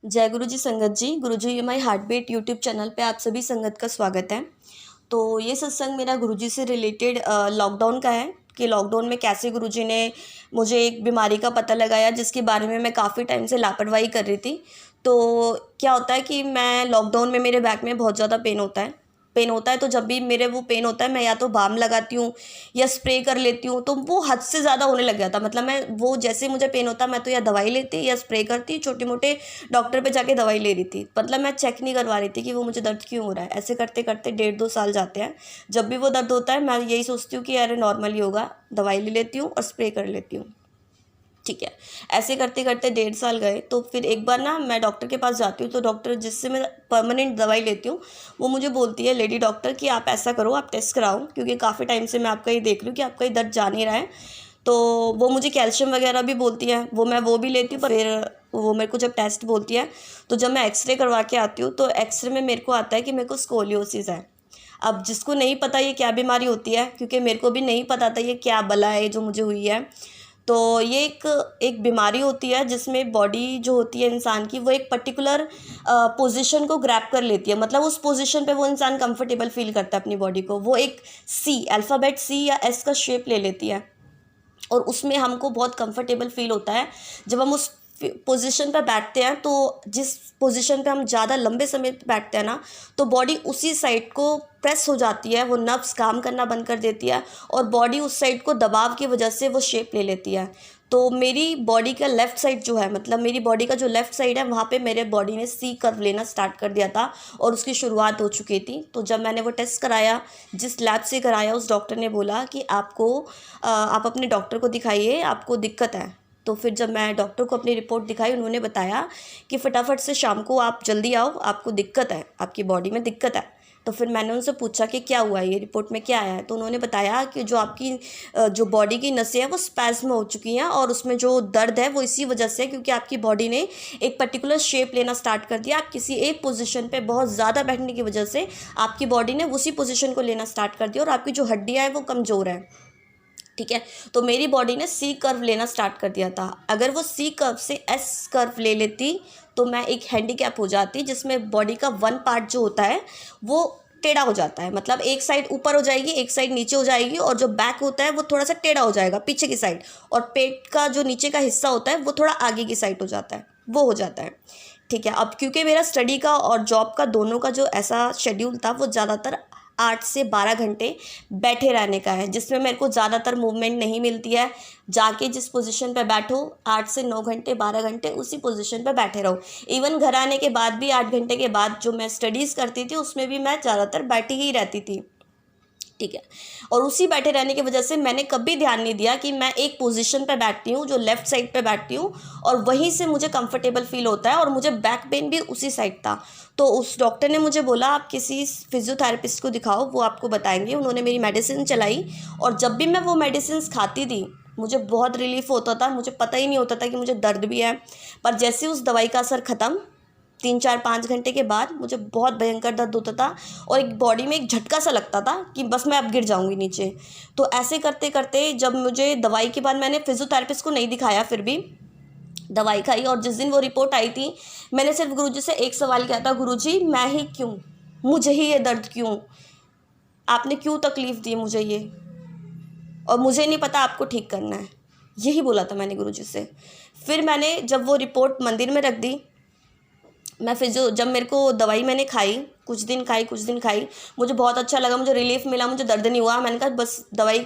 जय गुरु जी संगत जी, गुरु जी ये my heart beat YouTube channel पे आप सभी संगत का स्वागत है। तो ये सत्संग मेरा गुरु जी से रिलेटेड लॉकडाउन का है कि लॉकडाउन में कैसे गुरु जी ने मुझे एक बीमारी का पता लगाया जिसके बारे में मैं काफ़ी टाइम से लापरवाही कर रही थी। तो क्या होता है कि मैं लॉकडाउन में मेरे बैक में बहुत ज़्यादा पेन होता है तो जब भी मेरे वो पेन होता है मैं या तो बाम लगाती हूँ या स्प्रे कर लेती हूँ, तो वो हद से ज़्यादा होने लग गया था। मतलब मैं वो जैसे मुझे पेन होता मैं तो या दवाई लेती या स्प्रे करती, छोटे मोटे डॉक्टर पे जाके दवाई ले रही थी। मतलब मैं चेक नहीं करवा रही थी कि वो मुझे दर्द क्यों हो रहा है। ऐसे करते करते 1.5-2 साल जाते हैं। जब भी वो दर्द होता है मैं यही सोचती हूँ कि अरे नॉर्मल ही होगा, दवाई ले लेती हूँ और स्प्रे कर लेती हूँ। ठीक है, ऐसे करते करते 1.5 साल गए। तो फिर एक बार ना मैं डॉक्टर के पास जाती हूँ, तो डॉक्टर जिससे मैं परमानेंट दवाई लेती हूँ वो मुझे बोलती है, लेडी डॉक्टर, कि आप ऐसा करो, आप टेस्ट कराओ, क्योंकि काफ़ी टाइम से मैं आपका ये देख रही हूँ कि आपका ये दर्द जा नहीं रहा है। तो वो मुझे कैल्शियम वगैरह भी बोलती है, वो भी लेती हूँ। पर फिर वो मेरे को जब टेस्ट बोलती है तो जब मैं एक्सरे करवा के आती हूँ तो एक्सरे में मेरे को आता है कि मेरे को स्कोलियोसिस है। अब जिसको नहीं पता ये क्या बीमारी होती है, क्योंकि मेरे को भी नहीं पता था ये क्या बला है जो मुझे हुई है। तो ये एक बीमारी होती है जिसमें बॉडी जो होती है इंसान की, वो एक पर्टिकुलर पोजीशन को ग्रैब कर लेती है। मतलब उस पोजीशन पे वो इंसान कंफर्टेबल फील करता है अपनी बॉडी को। वो एक सी, अल्फ़ाबेट सी या एस का शेप ले लेती है और उसमें हमको बहुत कंफर्टेबल फील होता है। जब हम उस पोजीशन पर बैठते हैं, तो जिस पोजीशन पे हम ज़्यादा लंबे समय पे बैठते हैं ना, तो बॉडी उसी साइड को प्रेस हो जाती है, वो नर्व्स काम करना बंद कर देती है और बॉडी उस साइड को दबाव की वजह से वो शेप ले लेती है। तो मेरी बॉडी का लेफ़्ट साइड जो है, मतलब मेरी बॉडी का जो लेफ़्ट साइड है, वहाँ पे मेरे बॉडी ने सी कर्व लेना स्टार्ट कर दिया था और उसकी शुरुआत हो चुकी थी। तो जब मैंने वो टेस्ट कराया, जिस लैब से कराया, उस डॉक्टर ने बोला कि आप अपने डॉक्टर को दिखाइए, आपको दिक्कत है। तो फिर जब मैं डॉक्टर को अपनी रिपोर्ट दिखाई, उन्होंने बताया कि फटाफट से शाम को आप जल्दी आओ, आपको दिक्कत है, आपकी बॉडी में दिक्कत है। तो फिर मैंने उनसे पूछा कि क्या हुआ है, ये रिपोर्ट में क्या आया है। तो उन्होंने बताया कि जो आपकी जो बॉडी की नसें हैं वो स्पैज़्म हो चुकी हैं और उसमें जो दर्द है वो इसी वजह से है, क्योंकि आपकी बॉडी ने एक पर्टिकुलर शेप लेना स्टार्ट कर दिया। आप किसी एक पोजीशन पे बहुत ज़्यादा बैठने की वजह से आपकी बॉडी ने उसी पोजीशन को लेना स्टार्ट कर दिया और आपकी जो हड्डियाँ हैं वो कमज़ोर है। ठीक है, तो मेरी बॉडी ने सी कर्व लेना स्टार्ट कर दिया था। अगर वो सी कर्व से एस कर्व ले लेती तो मैं एक हैंडीकैप हो जाती, जिसमें बॉडी का वन पार्ट जो होता है वो टेढ़ा हो जाता है। मतलब एक साइड ऊपर हो जाएगी, एक साइड नीचे हो जाएगी और जो बैक होता है वो थोड़ा सा टेढ़ा हो जाएगा पीछे की साइड, और पेट का जो नीचे का हिस्सा होता है वो थोड़ा आगे की साइड हो जाता है, वो हो जाता है। ठीक है, अब क्योंकि मेरा स्टडी का और जॉब का दोनों का जो ऐसा शेड्यूल था, वो ज़्यादातर 8 से 12 घंटे बैठे रहने का है, जिसमें मेरे को ज़्यादातर मूवमेंट नहीं मिलती है। जाके जिस पोजीशन पे बैठो, 8 से 9 घंटे 12 घंटे उसी पोजीशन पे बैठे रहो। इवन घर आने के बाद भी 8 घंटे के बाद जो मैं स्टडीज़ करती थी उसमें भी मैं ज़्यादातर बैठी ही रहती थी। ठीक है, और उसी बैठे रहने की वजह से मैंने कभी ध्यान नहीं दिया कि मैं एक पोजीशन पे बैठती हूँ, जो लेफ़्ट साइड पे बैठती हूँ, और वहीं से मुझे कंफर्टेबल फील होता है और मुझे बैक पेन भी उसी साइड था। तो उस डॉक्टर ने मुझे बोला आप किसी फिजियोथेरेपिस्ट को दिखाओ, वो आपको बताएंगे। उन्होंने मेरी मेडिसिन चलाई और जब भी मैं वो मेडिसिन खाती थी मुझे बहुत रिलीफ होता था। मुझे पता ही नहीं होता था कि मुझे दर्द भी है। पर जैसे उस दवाई का असर ख़त्म, 3-4-5 घंटे के बाद मुझे बहुत भयंकर दर्द होता था और एक बॉडी में एक झटका सा लगता था कि बस मैं अब गिर जाऊंगी नीचे। तो ऐसे करते करते जब मुझे दवाई के बाद, मैंने फिजियोथेरेपिस्ट को नहीं दिखाया, फिर भी दवाई खाई, और जिस दिन वो रिपोर्ट आई थी मैंने सिर्फ गुरुजी से एक सवाल किया था, गुरुजी मैं ही क्यों, मुझे ही ये दर्द क्यों, आपने क्यों तकलीफ़ दी मुझे ये, और मुझे नहीं पता आपको ठीक करना है। यही बोला था मैंने गुरुजी से। फिर मैंने जब वो रिपोर्ट मंदिर में रख दी, मैं फिजियो जब मेरे को दवाई मैंने खाई, कुछ दिन खाई, मुझे बहुत अच्छा लगा, मुझे रिलीफ मिला, मुझे दर्द नहीं हुआ। मैंने कहा बस दवाई,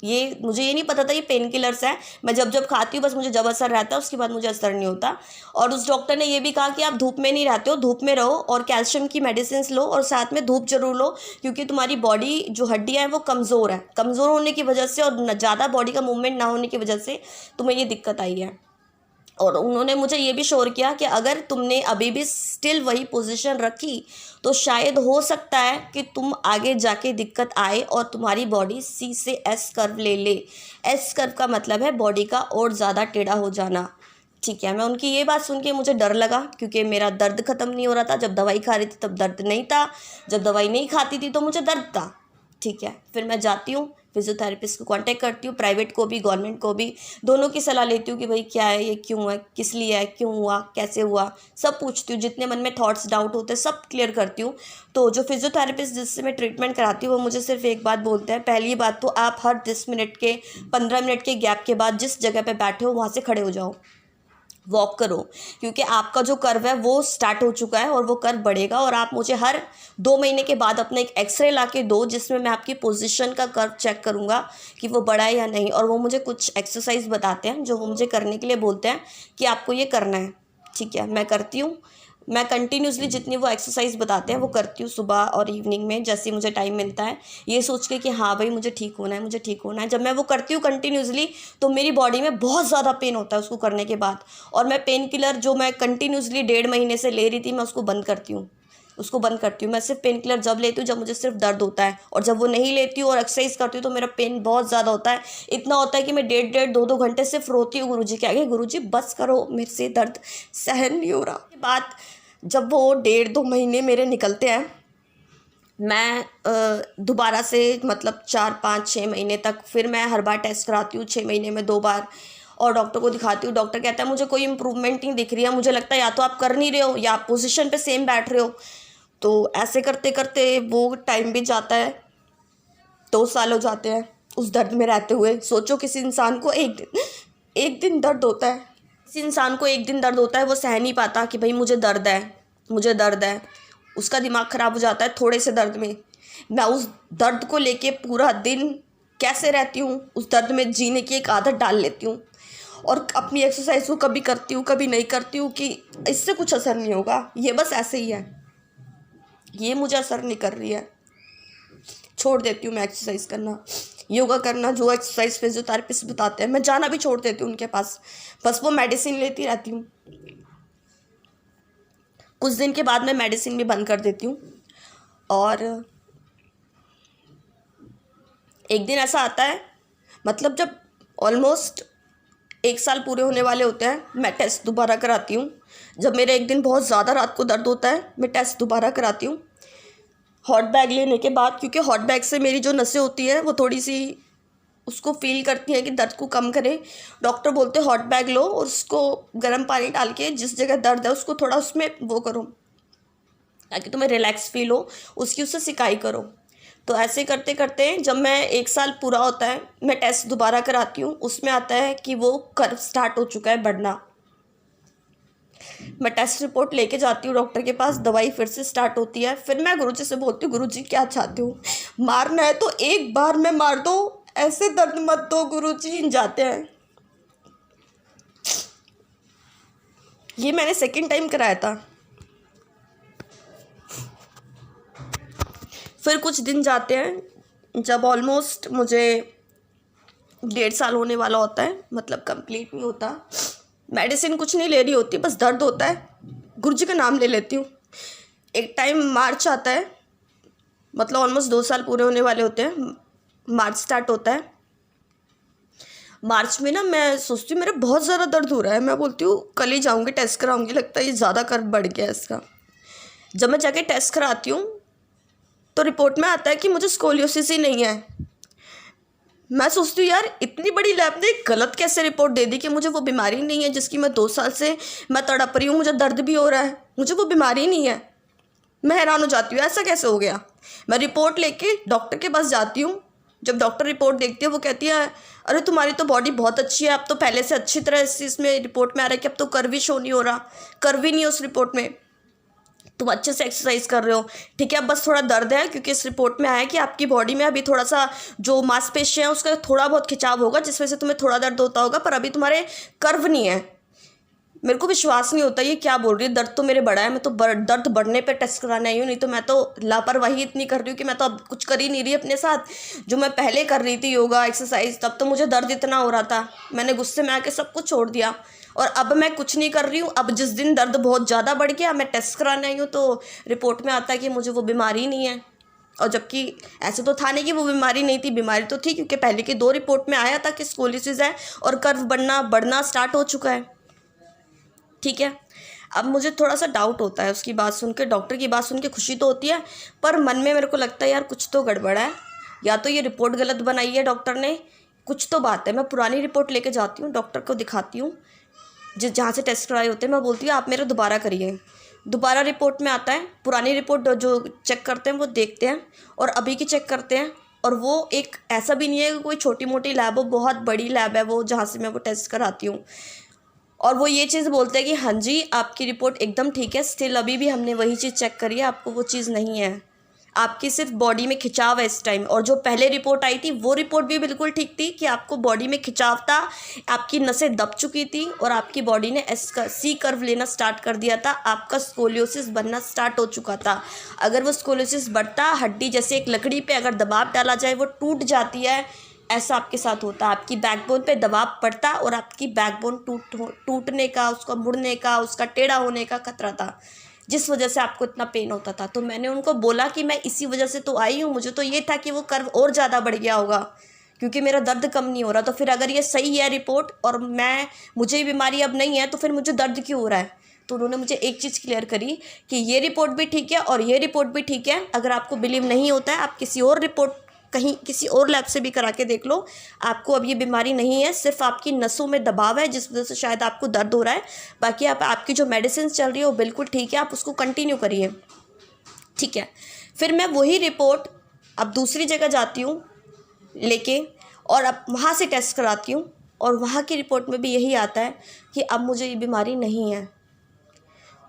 ये मुझे ये नहीं पता था ये पेन किलर्स है, मैं जब जब खाती हूँ बस मुझे जब असर रहता है, उसके बाद मुझे असर नहीं होता। और उस डॉक्टर ने ये भी कहा कि आप धूप में नहीं रहते हो, धूप में रहो और कैल्शियम की मेडिसिन लो और साथ में धूप जरूर लो, क्योंकि तुम्हारी बॉडी जो हड्डियाँ हैं वो कमज़ोर है, कमज़ोर होने की वजह से और ज़्यादा बॉडी का मूवमेंट ना होने की वजह से तुम्हें ये दिक्कत आई है। और उन्होंने मुझे ये भी श्योर किया कि अगर तुमने अभी भी स्टिल वही पोजीशन रखी तो शायद हो सकता है कि तुम आगे जाके दिक्कत आए और तुम्हारी बॉडी सी से एस कर्व ले ले। एस कर्व का मतलब है बॉडी का और ज़्यादा टेढ़ा हो जाना। ठीक है, मैं उनकी ये बात सुन के मुझे डर लगा, क्योंकि मेरा दर्द ख़त्म नहीं हो रहा था। जब दवाई खा रही थी तब दर्द नहीं था, जब दवाई नहीं खाती थी तो मुझे दर्द था। ठीक है, फिर मैं जाती हूँ, फिजियोथेरेपिस्ट को कांटेक्ट करती हूँ, प्राइवेट को भी गवर्नमेंट को भी, दोनों की सलाह लेती हूँ कि भाई क्या है, ये क्यों है, किस लिए है, क्यों हुआ, कैसे हुआ, सब पूछती हूँ। जितने मन में थॉट्स डाउट होते हैं सब क्लियर करती हूँ। तो जो फिजियोथेरेपिस्ट जिससे मैं ट्रीटमेंट कराती हूँ वो मुझे सिर्फ एक बात बोलते हैं, पहली बात तो आप हर 10 मिनट के 15 मिनट के गैप के बाद जिस जगह पर बैठे हो वहाँ से खड़े हो जाओ, वॉक करो, क्योंकि आपका जो कर्व है वो स्टार्ट हो चुका है और वो कर्व बढ़ेगा। और आप मुझे हर 2 महीने के बाद अपना एक एक्सरे ला के दो, जिसमें मैं आपकी पोजीशन का कर्व चेक करूँगा कि वो बढ़ा है या नहीं। और वो मुझे कुछ एक्सरसाइज बताते हैं जो वो मुझे करने के लिए बोलते हैं कि आपको ये करना है, ठीक है, मैं करती हूँ। मैं कंटिन्यूसली जितनी वो एक्सरसाइज बताते हैं वो करती हूँ सुबह और इवनिंग में, जैसे ही मुझे टाइम मिलता है, ये सोच के कि हाँ भाई मुझे ठीक होना है, मुझे ठीक होना है। जब मैं वो करती हूँ कंटिन्यूसली तो मेरी बॉडी में बहुत ज़्यादा पेन होता है उसको करने के बाद, और मैं पेन किलर जो मैं कंटिन्यूसली 1.5 महीने से ले रही थी मैं उसको बंद करती हूँ, उसको बंद करती हूँ। मैं सिर्फ पेन किलर जब लेती हूँ जब मुझे सिर्फ दर्द होता है, और जब वो नहीं लेती हूँ और एक्सरसाइज करती हूँ तो मेरा पेन बहुत ज़्यादा होता है। इतना होता है कि मैं 1.5-2 घंटे सिर्फ रोती हूँ गुरुजी के आगे, गुरुजी बस करो, मेरे से दर्द सहन नहीं हो रहा। के बाद जब वो 1.5-2 महीने मेरे निकलते हैं, मैं दोबारा से मतलब 4-5-6 महीने तक फिर मैं हर बार टेस्ट कराती हूँ, 6 महीने में 2 बार, और डॉक्टर को दिखाती हूँ। डॉक्टर कहता है मुझे कोई इम्प्रूवमेंट नहीं दिख रही है, मुझे लगता है या तो आप कर नहीं रहे हो या आप पोजीशन पे सेम बैठ रहे हो। तो ऐसे करते करते वो टाइम भी जाता है, 2 साल हो जाते हैं उस दर्द में रहते हुए। सोचो किसी इंसान को एक दिन दर्द होता है, किसी इंसान को एक दिन दर्द होता है, वो सह नहीं पाता कि भाई मुझे दर्द है, मुझे दर्द है, उसका दिमाग ख़राब हो जाता है थोड़े से दर्द में। मैं उस दर्द को लेके पूरा दिन कैसे रहती हूँ, उस दर्द में जीने की एक आदत डाल लेती हूँ, और अपनी एक्सरसाइज को कभी करती हूँ कभी नहीं करती हूँ कि इससे कुछ असर नहीं होगा, ये बस ऐसे ही है, ये मुझे असर नहीं कर रही है, छोड़ देती हूँ मैं एक्सरसाइज करना, योगा करना, जो एक्सरसाइज फिजियोथेरेपिस्ट बताते हैं मैं जाना भी छोड़ देती हूँ उनके पास, बस वो मेडिसिन लेती रहती हूँ। कुछ दिन के बाद मैं मेडिसिन भी बंद कर देती हूँ, और एक दिन ऐसा आता है, मतलब जब ऑलमोस्ट 1 साल पूरे होने वाले होते हैं, मैं टेस्ट दोबारा कराती हूँ। जब मेरा एक दिन बहुत ज़्यादा रात को दर्द होता है मैं टेस्ट दोबारा कराती हूँ हॉट बैग लेने के बाद, क्योंकि हॉट बैग से मेरी जो नसें होती हैं वो थोड़ी सी उसको फील करती हैं कि दर्द को कम करे। डॉक्टर बोलते हैं हॉट बैग लो और उसको गर्म पानी डाल के जिस जगह दर्द है उसको थोड़ा उसमें वो करो ताकि तुम्हें रिलैक्स फील हो, उसकी उससे सिकाई करो। तो ऐसे करते करते जब मैं 1 साल पूरा होता है मैं टेस्ट दोबारा कराती हूँ, उसमें आता है कि वो कर्व स्टार्ट हो चुका है बढ़ना। मैं टेस्ट रिपोर्ट लेके जाती हूँ डॉक्टर के पास, दवाई फिर से स्टार्ट होती है। फिर मैं गुरुजी से बोलती हूँ गुरुजी क्या चाहते हो, मारना है तो एक बार में मार दो, ऐसे दर्द मत दो गुरुजी, जाते हैं। ये मैंने सेकंड टाइम कराया था। फिर कुछ दिन जाते हैं, जब ऑलमोस्ट मुझे 1.5 साल होने वाला होता है, मतलब कंप्लीट नहीं होता, मेडिसिन कुछ नहीं ले रही होती, बस दर्द होता है, गुरुजी का नाम ले लेती हूँ। एक टाइम मार्च आता है, मतलब ऑलमोस्ट 2 साल पूरे होने वाले होते हैं, मार्च स्टार्ट होता है। मार्च में ना मैं सोचती हूँ मेरा बहुत ज़्यादा दर्द हो रहा है, मैं बोलती हूँ कल ही जाऊँगी टेस्ट कराऊँगी, लगता है ये ज़्यादा कर्व बढ़ गया है इसका। जब मैं जाके टेस्ट कराती हूँ तो रिपोर्ट में आता है कि मुझे स्कोलियोसिस ही नहीं है। मैं सोचती हूँ यार इतनी बड़ी लैब ने गलत कैसे रिपोर्ट दे दी कि मुझे वो बीमारी नहीं है जिसकी मैं 2 साल से मैं तड़प रही हूँ, मुझे दर्द भी हो रहा है, मुझे वो बीमारी नहीं है। मैं हैरान हो जाती हूँ ऐसा कैसे हो गया। मैं रिपोर्ट लेके डॉक्टर के पास जाती हूँ, जब डॉक्टर रिपोर्ट देखती है वो कहती है अरे तुम्हारी तो बॉडी बहुत अच्छी है, अब तो पहले से अच्छी तरह इसमें रिपोर्ट में आ रहा है कि अब तो कर्व ही शो नहीं हो रहा, कर्व ही नहीं है उस रिपोर्ट में, तुम अच्छे से एक्सरसाइज कर रहे हो, ठीक है, अब बस थोड़ा दर्द है क्योंकि इस रिपोर्ट में आया है कि आपकी बॉडी में अभी थोड़ा सा जो मांसपेशियाँ हैं उसका थोड़ा बहुत खिंचाव होगा जिस वजह से तुम्हें थोड़ा दर्द होता होगा, पर अभी तुम्हारे कर्व नहीं है। मेरे को विश्वास नहीं होता ये क्या बोल रही है, दर्द तो मेरे बड़ा है, मैं तो दर्द बढ़ने पे टेस्ट कराने आई हूँ, नहीं तो मैं तो लापरवाही इतनी कर रही हूँ कि मैं तो अब कुछ कर ही नहीं रही अपने साथ। जो मैं पहले कर रही थी योगा एक्सरसाइज तब तो मुझे दर्द इतना हो रहा था, मैंने गुस्से में आके सब कुछ छोड़ दिया और अब मैं कुछ नहीं कर रही हूँ। अब जिस दिन दर्द बहुत ज़्यादा बढ़ गया मैं टेस्ट कराने आई हूँ तो रिपोर्ट में आता है कि मुझे वो बीमारी नहीं है, और जबकि ऐसे तो था नहीं कि वो बीमारी नहीं थी, बीमारी तो थी क्योंकि पहले की 2 रिपोर्ट में आया था कि स्कोलियोसिस है और कर्व बढ़ना स्टार्ट हो चुका है, ठीक है। अब मुझे थोड़ा सा डाउट होता है उसकी बात सुन के, डॉक्टर की बात सुन के खुशी तो होती है पर मन में मेरे को लगता है यार कुछ तो गड़बड़ है। या तो ये रिपोर्ट गलत बनाई है डॉक्टर ने, कुछ तो बात है। मैं पुरानी रिपोर्ट लेके जाती हूँ, डॉक्टर को दिखाती हूँ, जहाँ से टेस्ट कराए होते हैं। मैं बोलती हूँ आप मेरा दोबारा करिए। दोबारा रिपोर्ट में आता है, पुरानी रिपोर्ट जो चेक करते हैं वो देखते हैं और अभी की चेक करते हैं। और वो एक ऐसा भी नहीं है कि कोई छोटी मोटी लैब हो, बहुत बड़ी लैब है वो, जहाँ से मैं वो टेस्ट कराती हूँ। और वो ये चीज़ बोलते हैं कि हाँ जी आपकी रिपोर्ट एकदम ठीक है, स्टिल अभी भी हमने वही चीज़ चेक करी है, आपको वो चीज़ नहीं है, आपकी सिर्फ बॉडी में खिंचाव है इस टाइम। और जो पहले रिपोर्ट आई थी वो रिपोर्ट भी बिल्कुल ठीक थी कि आपको बॉडी में खिंचाव था, आपकी नसें दब चुकी थी और आपकी बॉडी ने सी कर्व लेना स्टार्ट कर दिया था, आपका स्कोलियोसिस बनना स्टार्ट हो चुका था। अगर वो स्कोलियोसिस बढ़ता, हड्डी जैसे एक लकड़ी पे अगर दबाव डाला जाए वो टूट जाती है, ऐसा आपके साथ होता है। आपकी बैकबोन पे दबाव पड़ता और आपकी बैकबोन टूटने का, उसका मुड़ने का, उसका टेढ़ा होने का खतरा था, जिस वजह से आपको इतना पेन होता था। तो मैंने उनको बोला कि मैं इसी वजह से तो आई हूँ, मुझे तो ये था कि वो कर्व और ज़्यादा बढ़ गया होगा क्योंकि मेरा दर्द कम नहीं हो रहा। तो फिर अगर ये सही है रिपोर्ट और मुझे ये बीमारी अब नहीं है तो फिर मुझे दर्द क्यों हो रहा है। तो उन्होंने मुझे एक चीज़ क्लियर करी कि ये रिपोर्ट भी ठीक है और ये रिपोर्ट भी ठीक है। अगर आपको बिलीव नहीं होता है आप किसी और रिपोर्ट कहीं किसी और लैब से भी करा के देख लो, आपको अब ये बीमारी नहीं है, सिर्फ आपकी नसों में दबाव है जिस वजह से शायद आपको दर्द हो रहा है। बाकी आपकी जो मेडिसिन चल रही है वो बिल्कुल ठीक है, आप उसको कंटिन्यू करिए, ठीक है। फिर मैं वही रिपोर्ट अब दूसरी जगह जाती हूँ लेके और अब वहाँ से टेस्ट कराती हूँ और वहाँ की रिपोर्ट में भी यही आता है कि अब मुझे ये बीमारी नहीं है।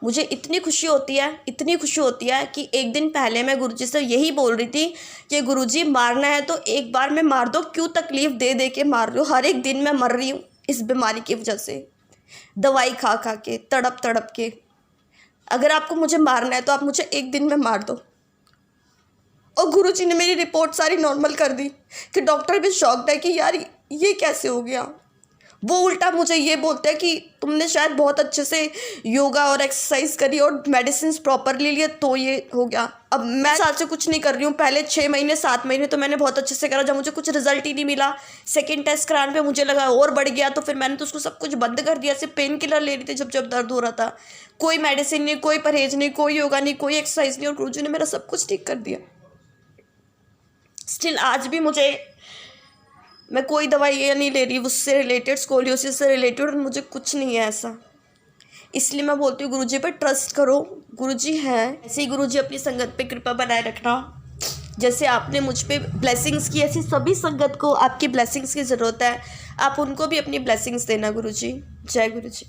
मुझे इतनी खुशी होती है, इतनी खुशी होती है कि एक दिन पहले मैं गुरुजी से यही बोल रही थी कि गुरुजी मारना है तो एक बार में मार दो, क्यों तकलीफ़ दे दे के मार रही हो। हर एक दिन मैं मर रही हूँ इस बीमारी की वजह से, दवाई खा खा के, तड़प तड़प के। अगर आपको मुझे मारना है तो आप मुझे एक दिन में मार दो। और गुरुजी ने मेरी रिपोर्ट सारी नॉर्मल कर दी कि डॉक्टर भी शॉक्ड है कि यार ये कैसे हो गया। वो उल्टा मुझे ये बोलते हैं कि तुमने शायद बहुत अच्छे से योगा और एक्सरसाइज करी और मेडिसिन प्रॉपरली लिए तो ये हो गया। अब मैं साल से कुछ नहीं कर रही हूँ, पहले 6 महीने 7 महीने तो मैंने बहुत अच्छे से करा, जब मुझे कुछ रिजल्ट ही नहीं मिला, सेकंड टेस्ट कराने पे मुझे लगा और बढ़ गया तो फिर मैंने तो उसको सब कुछ बंद कर दिया। सिर्फ पेन किलर ले रही थी जब जब दर्द हो रहा था, कोई मेडिसिन नहीं, कोई परहेज नहीं, कोई योगा नहीं, कोई एक्सरसाइज नहीं, और गुरुजी ने मेरा सब कुछ ठीक कर दिया। स्टिल आज भी मैं कोई दवाई नहीं ले रही उससे रिलेटेड, स्कोलियोसिस से रिलेटेड, और मुझे कुछ नहीं है ऐसा। इसलिए मैं बोलती हूँ गुरुजी पे ट्रस्ट करो, गुरुजी हैं। ऐसे ही गुरुजी अपनी संगत पे कृपा बनाए रखना। जैसे आपने मुझ पे ब्लेसिंग्स की, ऐसी सभी संगत को आपकी ब्लेसिंग्स की ज़रूरत है, आप उनको भी अपनी ब्लेसिंग्स देना गुरुजी। जय गुरुजी।